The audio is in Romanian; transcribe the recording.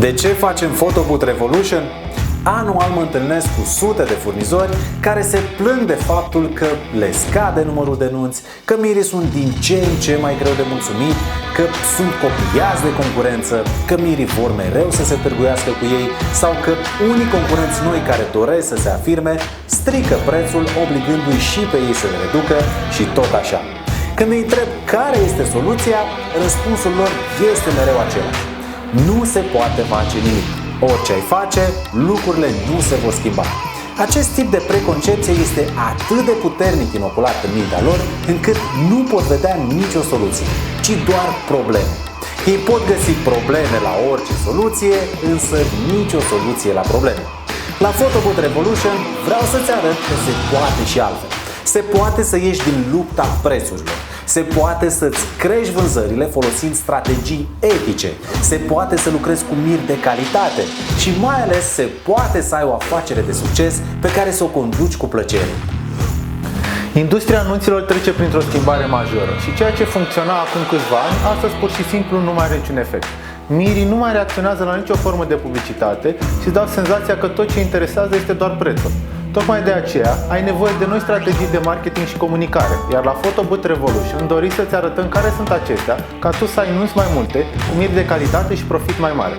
De ce facem Photobooth Revolution? Anual mă întâlnesc cu sute de furnizori care se plâng de faptul că le scade numărul de nunți, că mirii sunt din ce în ce mai greu de mulțumit, că sunt copiați de concurență, că mirii vor mereu să se târguiască cu ei sau că unii concurenți noi care doresc să se afirme strică prețul obligându-i și pe ei să le reducă și tot așa. Când îi întreb care este soluția, răspunsul lor este mereu același: nu se poate face nimic. Orice ai face, lucrurile nu se vor schimba. Acest tip de preconcepție este atât de puternic inoculat în mintea lor, încât nu pot vedea nicio soluție, ci doar probleme. Ei pot găsi probleme la orice soluție, însă nicio soluție la probleme. La Photobooth Revolution vreau să-ți arăt că se poate și altfel. Se poate să ieși din lupta prețurilor. Se poate să-ți crești vânzările folosind strategii etice. Se poate să lucrezi cu miri de calitate. Și mai ales se poate să ai o afacere de succes pe care să o conduci cu plăcere. Industria anunților trece printr-o schimbare majoră și ceea ce funcționa acum câțiva ani, astăzi pur și simplu nu mai are niciun efect. Mirii nu mai reacționează la nicio formă de publicitate și dau senzația că tot ce interesează este doar prețul. Tocmai de aceea ai nevoie de noi strategii de marketing și comunicare, iar la Photobooth Revolution dorim să-ți arătăm care sunt acestea, ca tu să ai nunți mai multe, cu miri de calitate și profit mai mare.